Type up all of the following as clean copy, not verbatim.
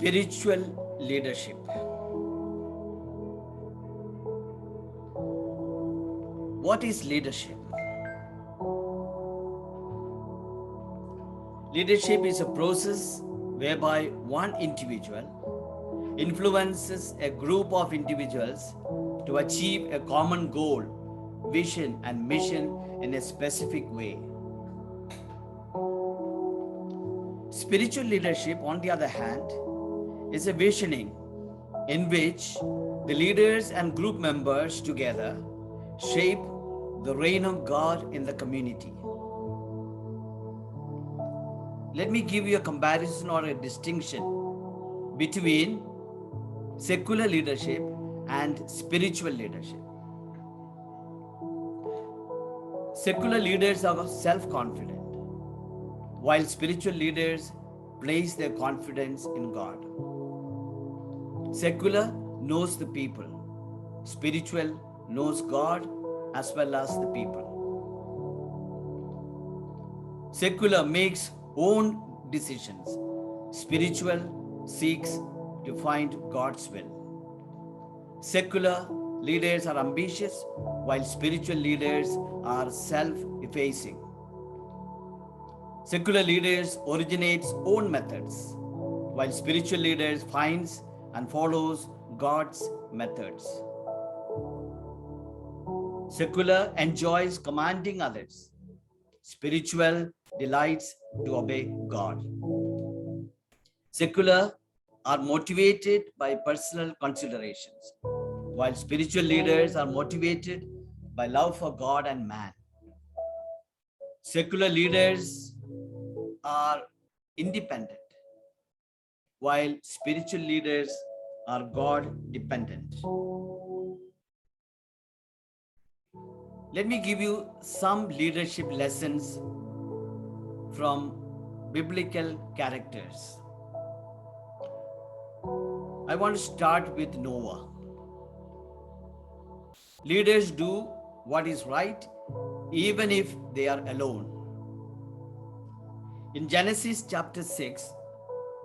Spiritual leadership. What is leadership? Leadership is a process whereby one individual influences a group of individuals to achieve a common goal, vision, and mission in a specific way. Spiritual leadership, on the other hand, is a visioning in which the leaders and group members together shape the reign of God in the community. Let me give you a comparison or a distinction between secular leadership and spiritual leadership. Secular leaders are self-confident, while spiritual leaders place their confidence in God. Secular knows the people. Spiritual knows God as well as the people. Secular makes own decisions. Spiritual seeks to find God's will. Secular leaders are ambitious, while spiritual leaders are self-effacing. Secular leaders originates own methods, while spiritual leaders finds and follows God's methods. Secular enjoys commanding others. Spiritual delights to obey God. Secular are motivated by personal considerations, while spiritual leaders are motivated by love for God and man. Secular leaders are independent, while spiritual leaders are God dependent. Let me give you some leadership lessons from biblical characters. I want to start with Noah. Leaders do what is right even if they are alone. In Genesis chapter 6,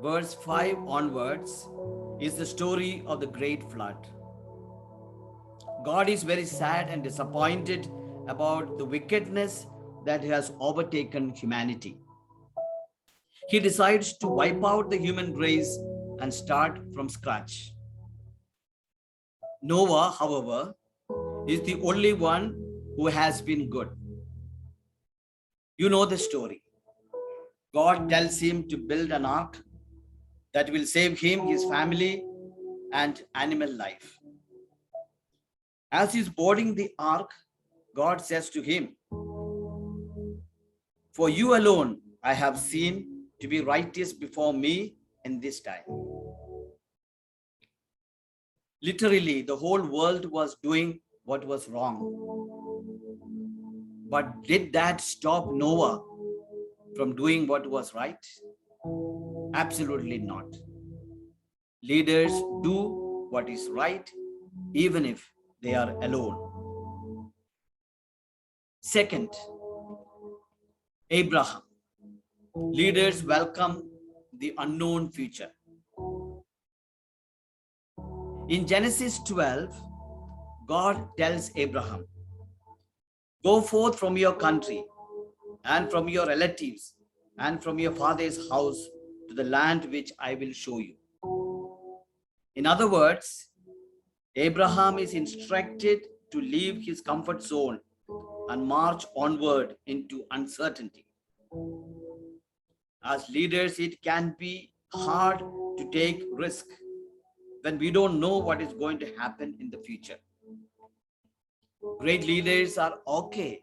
verse 5 onwards is the story of the great flood. God is very sad and disappointed about the wickedness that has overtaken humanity. He decides to wipe out the human race and start from scratch. Noah, however, is the only one who has been good. You know the story. God tells him to build an ark that will save him, his family, and animal life. As he's boarding the ark, God says to him, "For you alone I have seen to be righteous before me in this time." Literally, the whole world was doing what was wrong. But did that stop Noah from doing what was right? Absolutely not. Leaders do what is right even if they are alone. Second, Abraham. Leaders welcome the unknown future. In Genesis 12, God tells Abraham, "Go forth from your country and from your relatives and from your father's house to the land which I will show you." In other words, Abraham is instructed to leave his comfort zone and march onward into uncertainty. As leaders, it can be hard to take risk when we don't know what is going to happen in the future. Great leaders are okay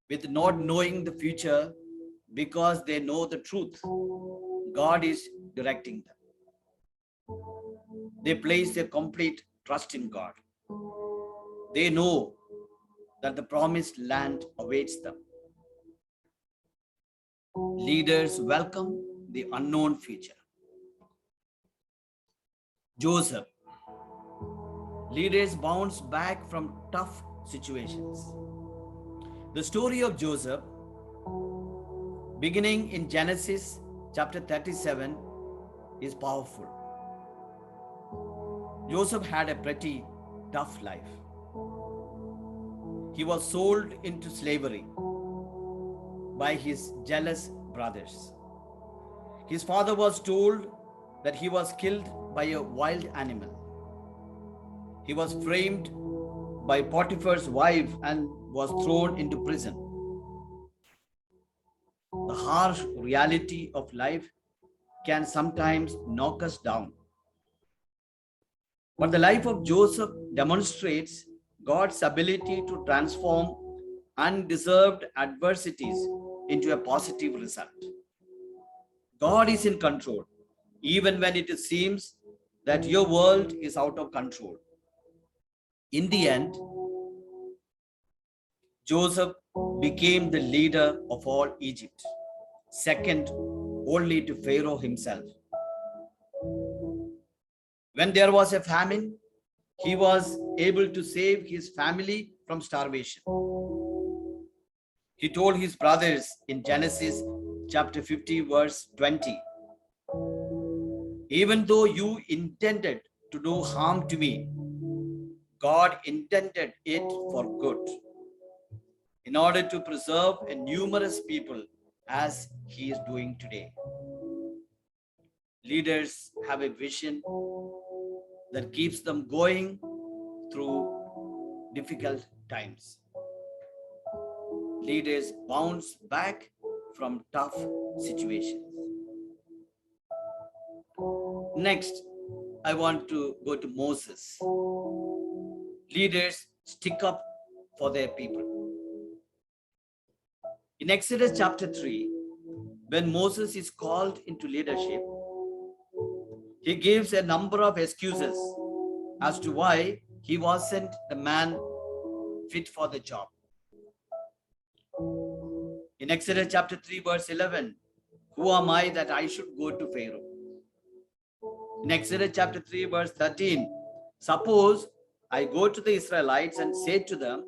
with not knowing the future because they know the truth. God is directing them. They place their complete trust in God. They know that the promised land awaits them. Leaders welcome the unknown future. Joseph. Leaders bounce back from tough situations. The story of Joseph, beginning in Genesis chapter 37, is powerful. Joseph had a pretty tough life. He was sold into slavery by his jealous brothers. His father was told that he was killed by a wild animal. He was framed by Potiphar's wife and was thrown into prison. The harsh reality of life can sometimes knock us down. But the life of Joseph demonstrates God's ability to transform undeserved adversities into a positive result. God is in control, even when it seems that your world is out of control. In the end, Joseph became the leader of all Egypt, second only to Pharaoh himself. When there was a famine, he was able to save his family from starvation. He told his brothers in Genesis chapter 50, verse 20, even though you intended to do harm to me, God intended it for good, in order to preserve a numerous people as he is doing today. Leaders have a vision that keeps them going through difficult times. Leaders bounce back from tough situations. Next, I want to go to Moses. Leaders stick up for their people. In Exodus chapter 3, when Moses is called into leadership, he gives a number of excuses as to why he wasn't the man fit for the job. In Exodus chapter 3, verse 11, who am I that I should go to Pharaoh? In Exodus chapter 3, verse 13, suppose I go to the Israelites and say to them,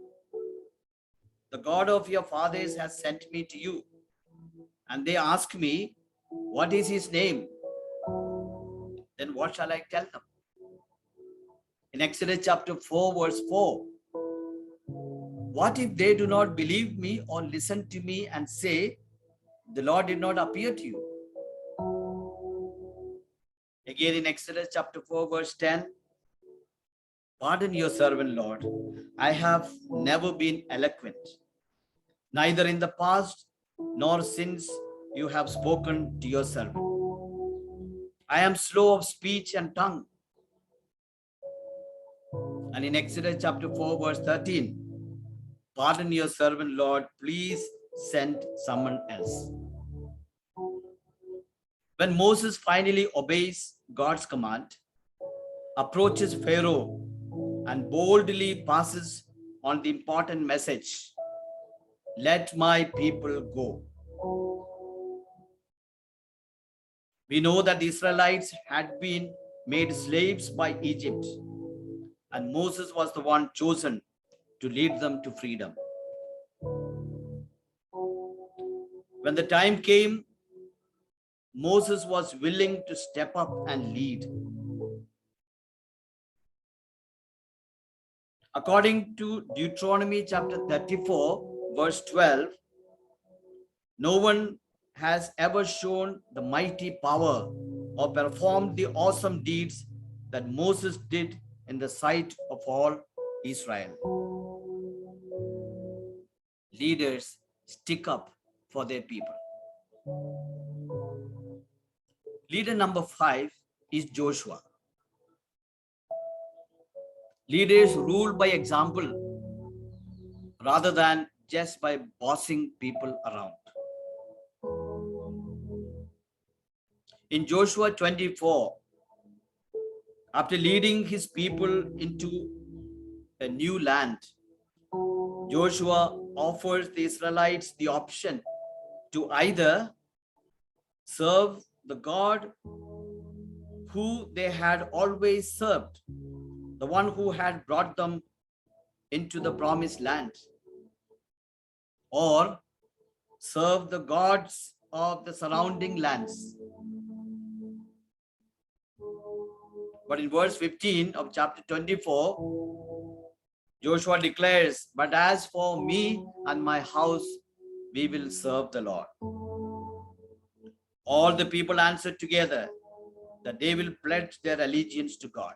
the God of your fathers has sent me to you. And they ask me, what is his name? Then what shall I tell them? In Exodus chapter 4, verse 4, what if they do not believe me or listen to me and say, the Lord did not appear to you? Again in Exodus chapter 4, verse 10, pardon your servant, Lord. I have never been eloquent, neither in the past nor since you have spoken to your servant. I am slow of speech and tongue. And in Exodus chapter 4, verse 13, pardon your servant, Lord, please send someone else. When Moses finally obeys God's command, approaches Pharaoh, and boldly passes on the important message, let my people go. We know that the Israelites had been made slaves by Egypt, and Moses was the one chosen to lead them to freedom. When the time came, Moses was willing to step up and lead. According to Deuteronomy chapter 34, verse 12, no one has ever shown the mighty power or performed the awesome deeds that Moses did in the sight of all Israel. Leaders stick up for their people. Leader number 5 is Joshua. Leaders rule by example rather than just by bossing people around. In Joshua 24, after leading his people into a new land, Joshua offers the Israelites the option to either serve the God who they had always served, the one who had brought them into the promised land, or serve the gods of the surrounding lands. But in verse 15 of chapter 24, Joshua declares, "But as for me and my house, we will serve the Lord." All the people answered together that they will pledge their allegiance to God.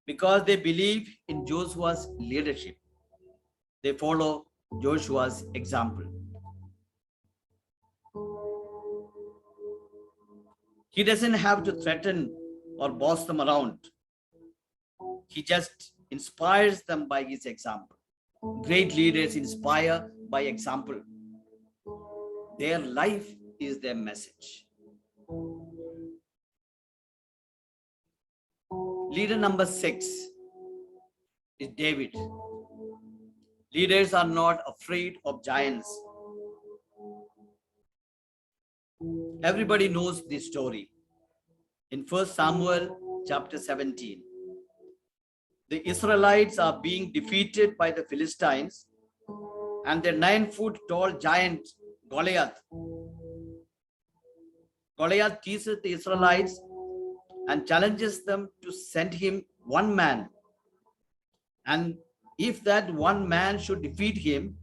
Because they believe in Joshua's leadership, they follow Joshua's example. He doesn't have to threaten or boss them around. He just inspires them by his example. Great leaders inspire by example. Their life is their message. Leader number 6 is David. Leaders are not afraid of giants. Everybody knows this story. In 1 Samuel chapter 17, the Israelites are being defeated by the Philistines, and their 9-foot tall giant Goliath. Goliath teases the Israelites and challenges them to send him one man. And if that one man should defeat him,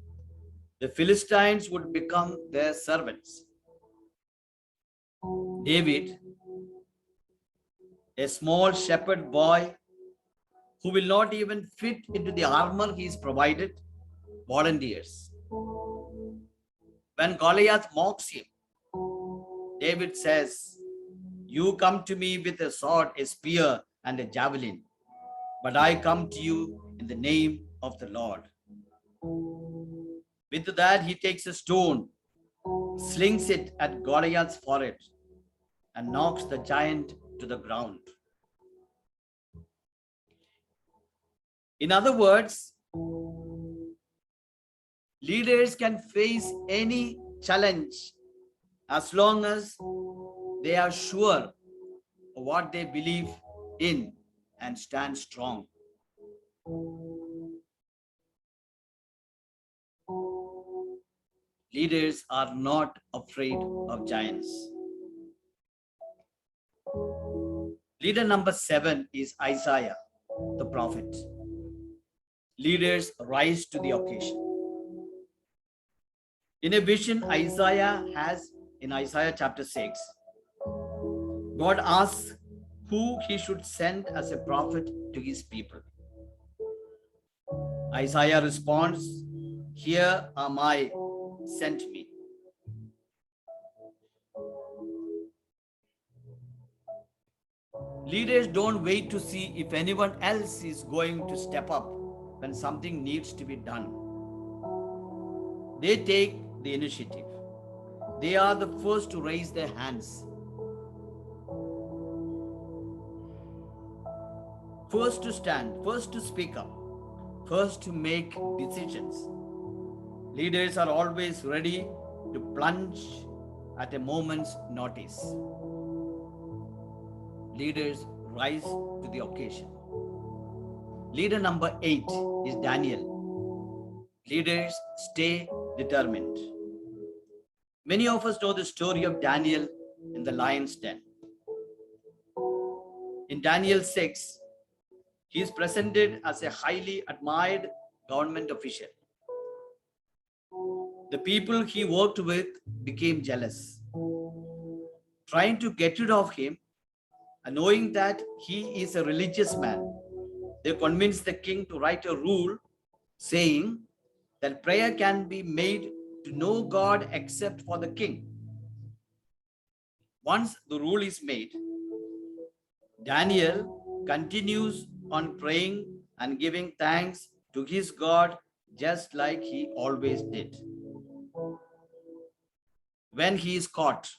the Philistines would become their servants. David, a small shepherd boy who will not even fit into the armor he is provided, volunteers. When Goliath mocks him, David says, "You come to me with a sword, a spear, and a javelin, but I come to you in the name of the Lord." With that, he takes a stone, slings it at Goliath's forehead, and knocks the giant to the ground. In other words, leaders can face any challenge as long as they are sure of what they believe in and stand strong. Leaders are not afraid of giants. Leader number 7 is Isaiah, the prophet. Leaders rise to the occasion. In a vision Isaiah has in Isaiah chapter 6, God asks who he should send as a prophet to his people. Isaiah responds, "Here am I, sent me." Leaders don't wait to see if anyone else is going to step up when something needs to be done. They take the initiative. They are the first to raise their hands, first to stand, first to speak up, first to make decisions. Leaders are always ready to plunge at a moment's notice. Leaders rise to the occasion. Leader number 8 is Daniel. Leaders stay determined. Many of us know the story of Daniel in the lion's den. In Daniel 6, he is presented as a highly admired government official. The people he worked with became jealous, trying to get rid of him, and knowing that he is a religious man. They convinced the king to write a rule saying that prayer can be made to no God except for the king. Once the rule is made, Daniel continues on praying and giving thanks to his God just like he always did. When he is caught,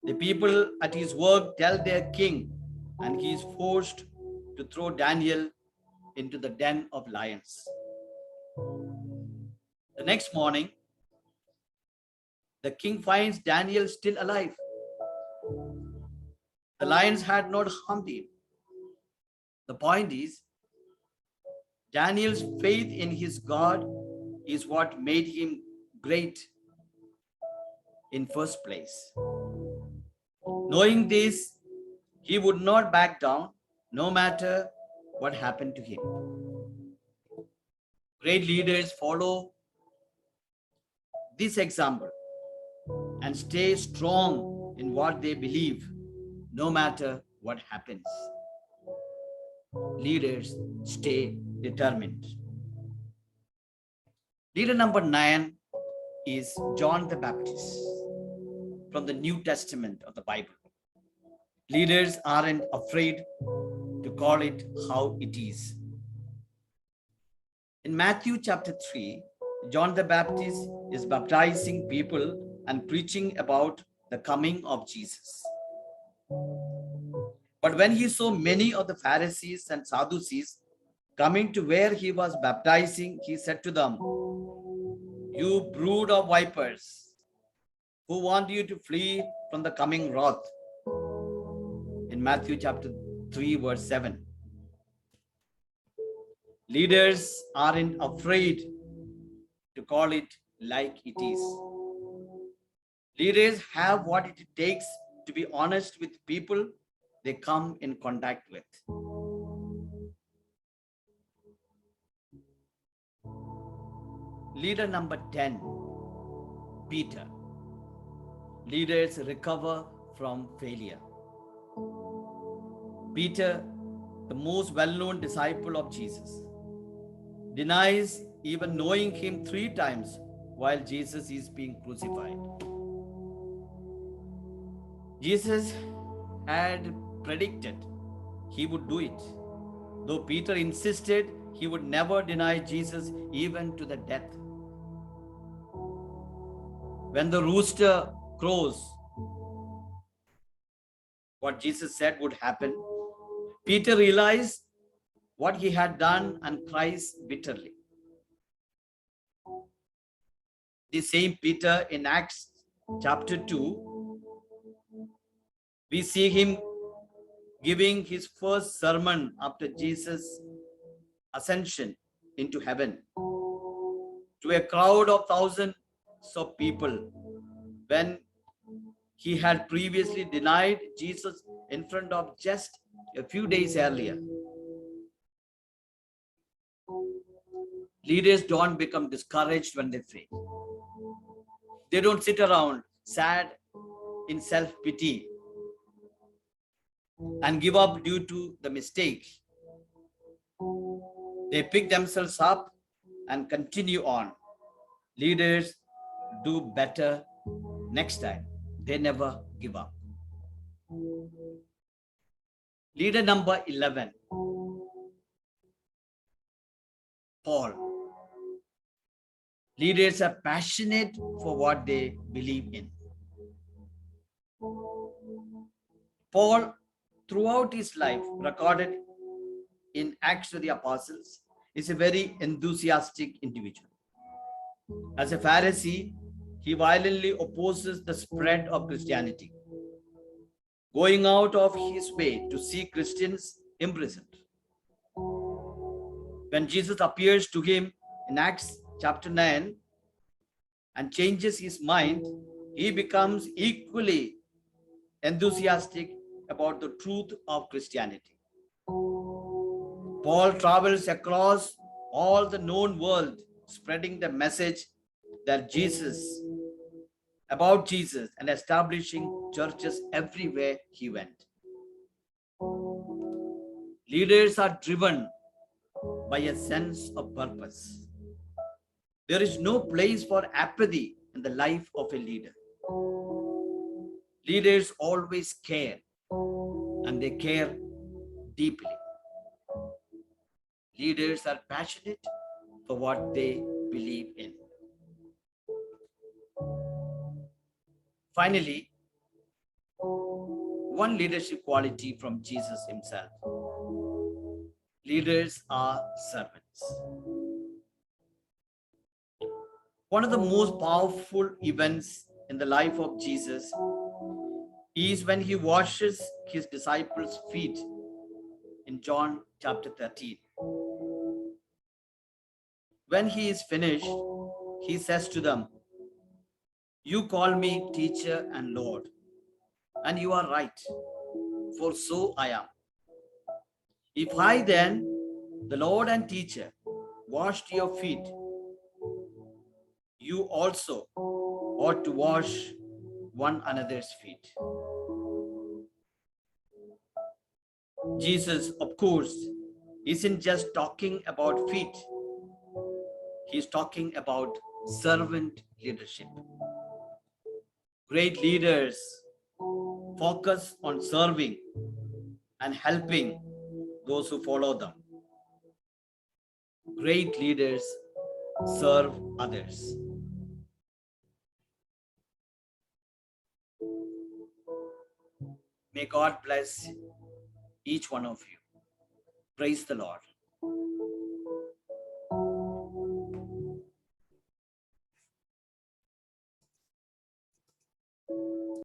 the people at his work tell their king, and he is forced to throw Daniel into the den of lions. The next morning, the king finds Daniel still alive. The lions had not harmed him. The point is, Daniel's faith in his God is what made him great in first place. Knowing this, He would not back down no matter what happened to him. Great leaders follow this example and stay strong in what they believe no matter what happens. Leaders stay determined. Leader number 9 is John the Baptist from the New Testament of the Bible. Leaders aren't afraid to call it how it is. In Matthew chapter 3, John the Baptist is baptizing people and preaching about the coming of Jesus. But when he saw many of the Pharisees and Sadducees coming to where he was baptizing, he said to them, "You brood of vipers, who want you to flee from the coming wrath?" In Matthew chapter 3, verse 7. Leaders aren't afraid to call it like it is. Leaders have what it takes to be honest with people they come in contact with. Leader number 10, Peter. Leaders recover from failure. Peter, the most well-known disciple of Jesus, denies even knowing him 3 times while Jesus is being crucified. Jesus had predicted he would do it, though Peter insisted he would never deny Jesus even to the death. When the rooster crows, what Jesus said would happen, Peter realized what he had done and cries bitterly. The same Peter in Acts chapter 2, we see him giving his first sermon after Jesus' ascension into heaven to a crowd of thousands of people when he had previously denied Jesus in front of just a few days earlier. Leaders don't become discouraged when they fail. They don't sit around sad in self-pity and give up due to the mistake. They pick themselves up and continue on. Leaders do better next time. They never give up. Leader number 11, Paul. Leaders are passionate for what they believe in. Paul, throughout his life, recorded in Acts of the Apostles, is a very enthusiastic individual. As a Pharisee, he violently opposes the spread of Christianity, going out of his way to see Christians imprisoned. When Jesus appears to him in Acts chapter 9 and changes his mind, he becomes equally enthusiastic about the truth of Christianity. Paul travels across all the known world, spreading the message that about Jesus and establishing churches everywhere he went. Leaders are driven by a sense of purpose. There is no place for apathy in the life of a leader. Leaders always care, and they care deeply. Leaders are passionate for what they believe in. Finally, one leadership quality from Jesus himself. Leaders are servants. One of the most powerful events in the life of Jesus is when he washes his disciples' feet in John chapter 13. When he is finished, he says to them, "You call me teacher and Lord, and you are right, for so I am. If I then, the Lord and teacher, washed your feet, you also ought to wash one another's feet. Jesus, of course, isn't just talking about feet. He's talking about servant leadership. Great leaders focus on serving and helping those who follow them. Great leaders serve others. May God bless each one of you. Praise the Lord.